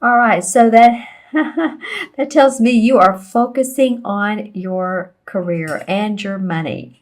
All right, so that that tells me you are focusing on your career and your money.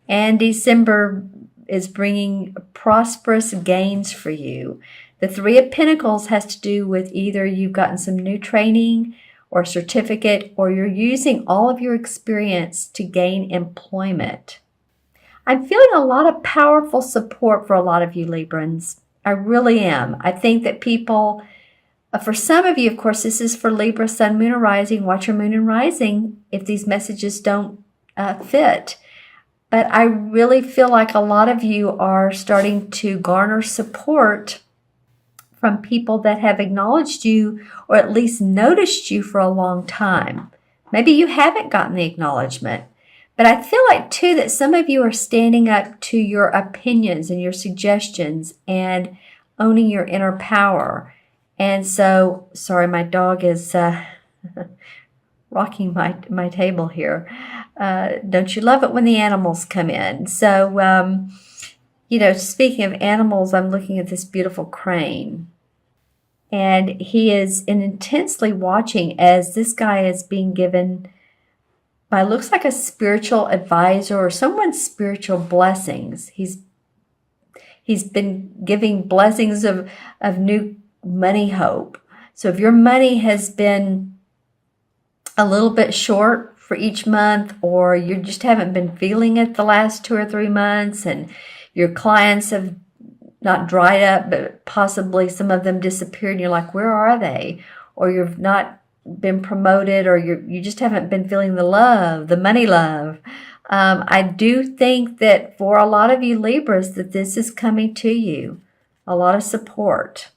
And December is bringing prosperous gains for you. The Three of Pentacles has to do with either you've gotten some new training or certificate, or you're using all of your experience to gain employment. I'm feeling a lot of powerful support for a lot of you Librans. I really am. I think that people, for some of you, of course, this is for Libra, Sun, Moon, or Rising. Watch your Moon and Rising if these messages don't fit. But I really feel like a lot of you are starting to garner support from people that have acknowledged you or at least noticed you for a long time. Maybe you haven't gotten the acknowledgement. But I feel like, too, that some of you are standing up to your opinions and your suggestions and owning your inner power. And so, sorry, my dog is rocking my table here. Don't you love it when the animals come in? So, speaking of animals, I'm looking at this beautiful crane. And he is intensely watching as this guy is being given by, looks like a spiritual advisor or someone's spiritual blessings. He's been giving blessings of new money hope. So if your money has been a little bit short for each month, or you just haven't been feeling it the last 2 or 3 months, and your clients have not dried up, but possibly some of them disappeared, and you're like, where are they? Or you've not been promoted, or you just haven't been feeling the love, the money love. I do think that for a lot of you Libras that this is coming to you. A lot of support.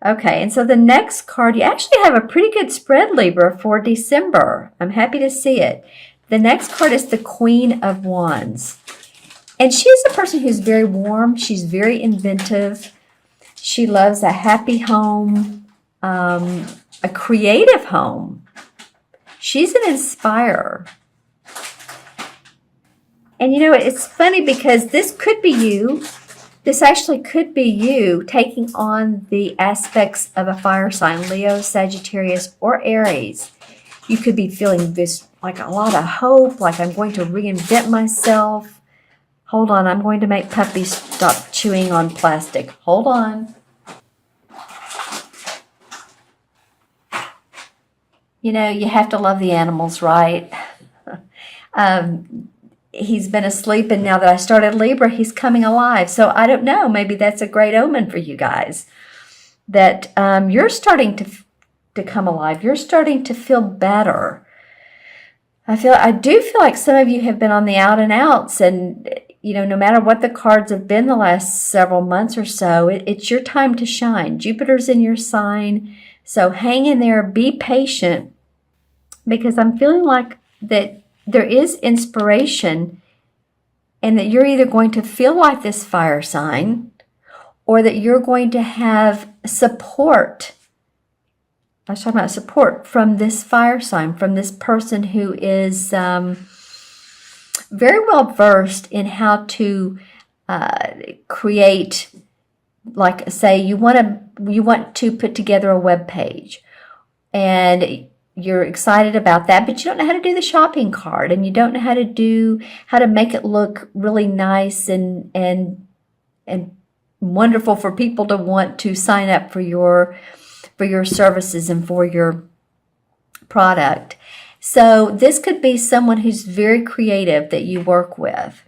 Okay, and so the next card, you actually have a pretty good spread, Libra, for December. I'm happy to see it. The next card is the Queen of Wands. And she's a person who's very warm. She's very inventive. She loves a happy home, a creative home. She's an inspirer. And it's funny because this could be you. This actually could be you taking on the aspects of a fire sign, Leo, Sagittarius, or Aries. You could be feeling this, like a lot of hope, like I'm going to reinvent myself. Hold on, I'm going to make puppies stop chewing on plastic. Hold on. You have to love the animals, right? He's been asleep, and now that I started Libra, he's coming alive. So I don't know, maybe that's a great omen for you guys, that you're starting to come alive. You're starting to feel better. I do feel like some of you have been on the out and outs, and no matter what the cards have been the last several months or so, it's your time to shine. Jupiter's in your sign, so hang in there, be patient, because I'm feeling like that there is inspiration, and that you're either going to feel like this fire sign, or that you're going to have support. I was talking about support from this fire sign, from this person who is very well versed in how to create, like, say you want to put together a web page, and you're excited about that, but you don't know how to do the shopping cart, and you don't know how to make it look really nice and wonderful for people to want to sign up for your services and for your product. So this could be someone who's very creative that you work with.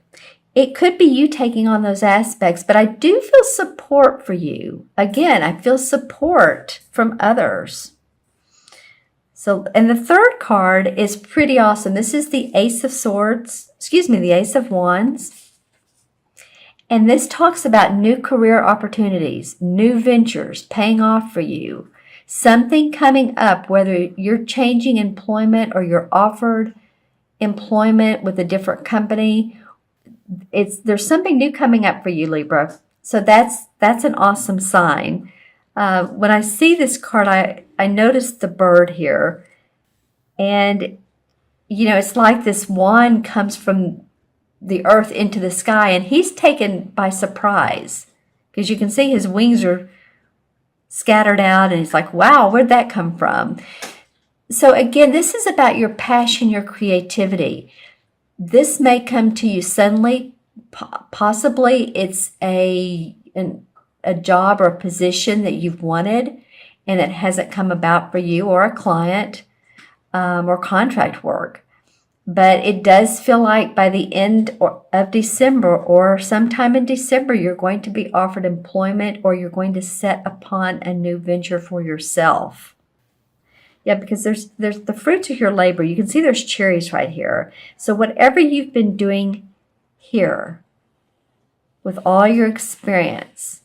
It could be you taking on those aspects, but I do feel support for you. Again, I feel support from others. So, and the third card is pretty awesome. This is the Ace of Wands. And this talks about new career opportunities, new ventures paying off for you. Something coming up, whether you're changing employment or you're offered employment with a different company. There's something new coming up for you, Libra. So that's an awesome sign. When I see this card, I noticed the bird here. And, it's like this wand comes from the earth into the sky, and he's taken by surprise, because you can see his wings are scattered out, and it's like, wow, where'd that come from? So again, this is about your passion, your creativity. This may come to you suddenly. Possibly it's a job or a position that you've wanted and it hasn't come about for you, or a client, or contract work. But it does feel like by the end of December or sometime in December, you're going to be offered employment, or you're going to set upon a new venture for yourself. Yeah, because there's the fruits of your labor. You can see there's cherries right here. So whatever you've been doing here with all your experience,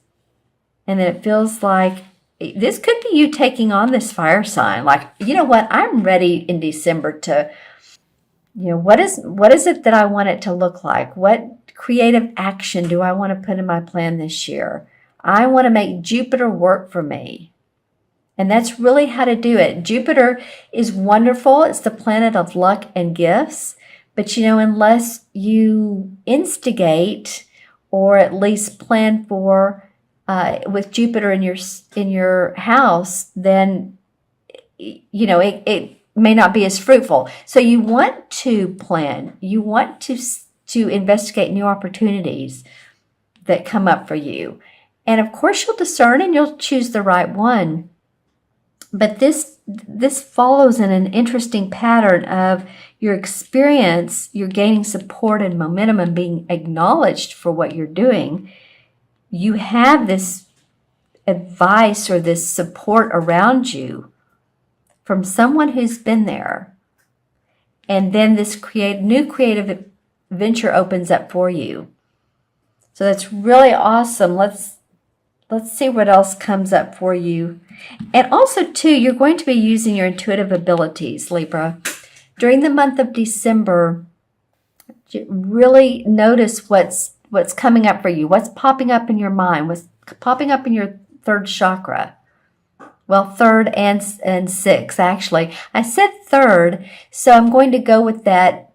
and then it feels like this could be you taking on this fire sign. Like, you know what? I'm ready in December to, what is it that I want it to look like? What creative action do I want to put in my plan this year? I want to make Jupiter work for me. And that's really how to do it. Jupiter is wonderful. It's the planet of luck and gifts. But, unless you instigate or at least plan for, with Jupiter in your house, then, it may not be as fruitful. So you want to plan. You want to investigate new opportunities that come up for you. And of course, you'll discern and you'll choose the right one. But this follows in an interesting pattern of your experience. You're gaining support and momentum and being acknowledged for what you're doing. You have this advice or this support around you from someone who's been there. And then this new creative venture opens up for you. So that's really awesome. Let's see what else comes up for you. And also, too, you're going to be using your intuitive abilities, Libra. During the month of December, really notice what's coming up for you, what's popping up in your mind, what's popping up in your third chakra. Well, third and sixth, actually. I said third, so I'm going to go with that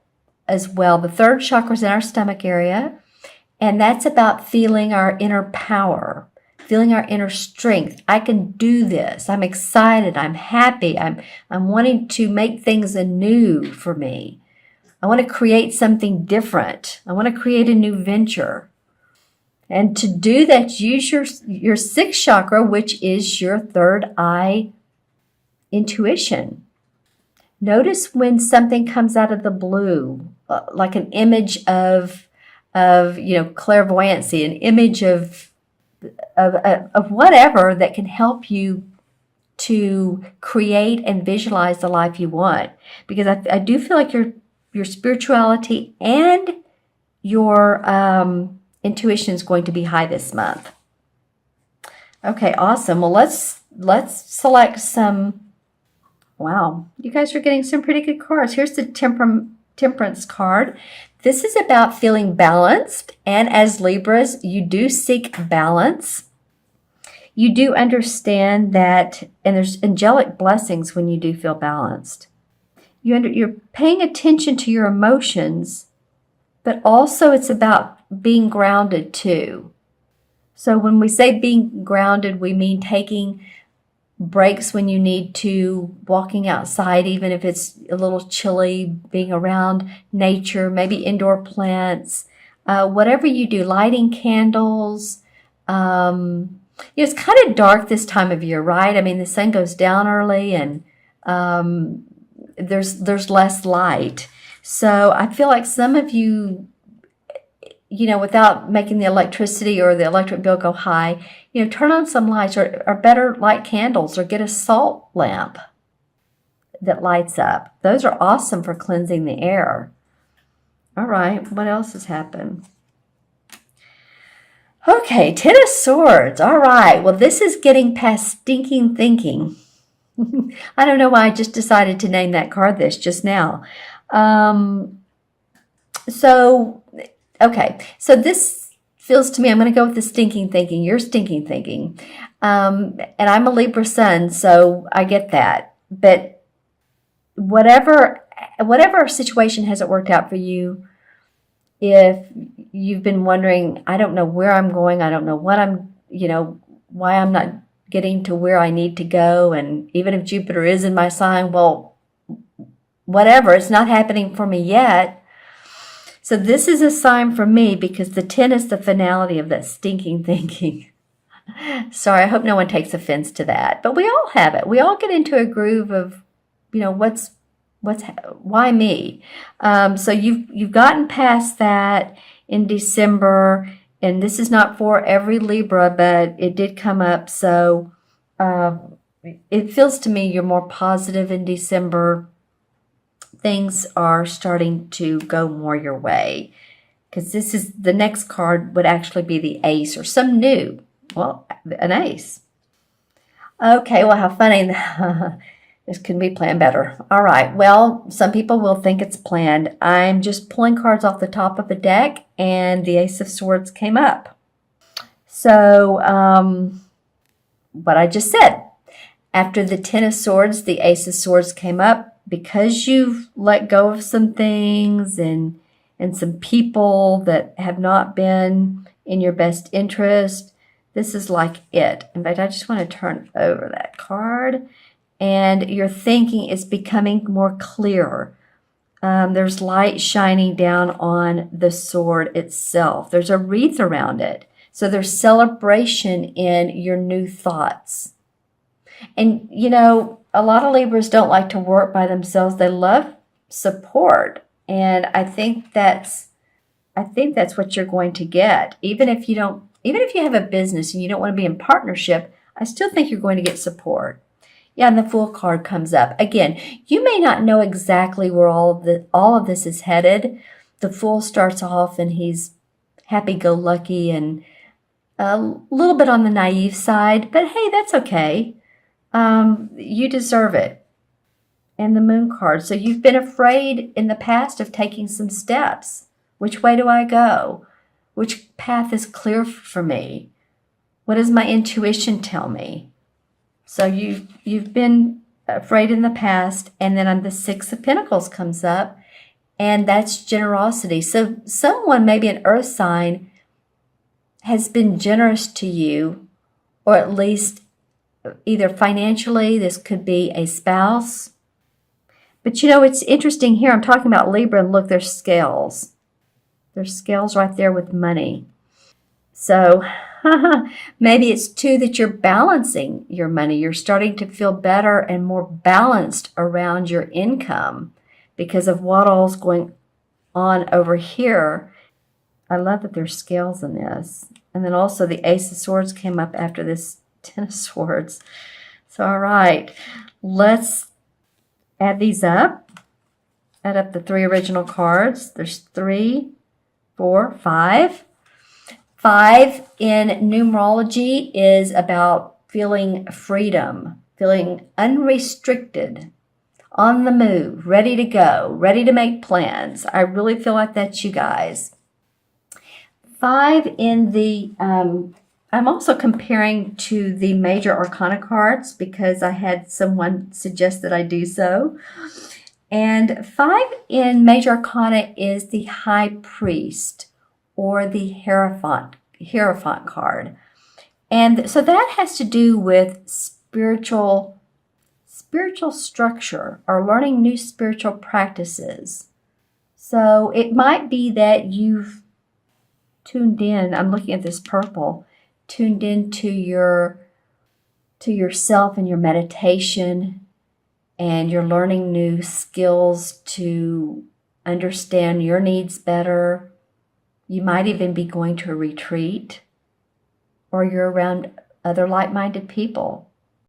as well. The third chakra is in our stomach area, and that's about feeling our inner power. Feeling our inner strength. I can do this. I'm excited. I'm happy. I'm wanting to make things anew for me. I want to create something different. I want to create a new venture. And to do that, use your sixth chakra, which is your third eye intuition. Notice when something comes out of the blue, like an image of clairvoyancy, an image of whatever that can help you to create and visualize the life you want. Because I do feel like your spirituality and your intuition is going to be high this month. Okay, awesome. Well, let's select some. Wow, you guys are getting some pretty good cards. Here's the Temperance card. This is about feeling balanced, and as Libras, you do seek balance. You do understand that, and there's angelic blessings when you do feel balanced. You're paying attention to your emotions, but also it's about being grounded too. So when we say being grounded, we mean taking breaks when you need to, walking outside, even if it's a little chilly, being around nature, maybe indoor plants, whatever you do, lighting candles. It's kind of dark this time of year, right? I mean, the sun goes down early and there's less light. So I feel like some of you, without making the electricity or the electric bill go high, turn on some lights or better light candles or get a salt lamp that lights up. Those are awesome for cleansing the air. All right, what else has happened? Okay, Ten of Swords. All right, well, this is getting past stinking thinking. I don't know why I just decided to name that card this just now. So this feels to me, I'm going to go with the stinking thinking. You're stinking thinking. And I'm a Libra sun, so I get that. But whatever situation hasn't worked out for you, if you've been wondering, I don't know where I'm going, I don't know what why I'm not getting to where I need to go. And even if Jupiter is in my sign, well, whatever, it's not happening for me yet. So this is a sign for me because the 10 is the finality of that stinking thinking. Sorry, I hope no one takes offense to that. But we all have it. We all get into a groove of, why me? So you've gotten past that in December, and this is not for every Libra, but it did come up. So it feels to me you're more positive in December. Things are starting to go more your way, because this is the next card would actually be the ace or some new. Well, an ace. Okay, well, how funny. This couldn't be planned better. All right, well, some people will think it's planned. I'm just pulling cards off the top of a deck, and the Ace of Swords came up. So, what I just said. After the Ten of Swords, the Ace of Swords came up. Because you've let go of some things and some people that have not been in your best interest, this is like it. In fact, I just want to turn over that card. And your thinking is becoming more clear. There's light shining down on the sword itself. There's a wreath around it. So there's celebration in your new thoughts. And, a lot of Libras don't like to work by themselves. They love support. And I think that's what you're going to get. Even if you have a business and you don't want to be in partnership, I still think you're going to get support. Yeah, and the Fool card comes up. Again, you may not know exactly where all of this is headed. The Fool starts off and he's happy-go-lucky and a little bit on the naive side, but hey, that's okay. You deserve it. And the Moon card. So you've been afraid in the past of taking some steps. Which way do I go? Which path is clear for me? What does my intuition tell me? So you've been afraid in the past, and then on the Six of Pentacles comes up, and that's generosity. So someone, maybe an earth sign, has been generous to you, or at least either financially. This could be a spouse. But it's interesting here. I'm talking about Libra, and look, there's scales. There's scales right there with money. So maybe it's too that you're balancing your money. You're starting to feel better and more balanced around your income because of what all's going on over here. I love that there's scales in this. And then also the Ace of Swords came up after this Ten of Swords. So, all right, let's add these up. Add up the 3 original cards. There's 3, 4, 5. 5 in numerology is about feeling freedom, feeling unrestricted, on the move, ready to go, ready to make plans. I really feel like that's you guys. 5 in the, I'm also comparing to the major arcana cards because I had someone suggest that I do so. And 5 in major arcana is the High Priest, or the Hierophant card. And so that has to do with spiritual structure or learning new spiritual practices. So it might be that you've tuned in, I'm looking at this purple, tuned into yourself and your meditation, and you're learning new skills to understand your needs better. You might even be going to a retreat, or you're around other like-minded people.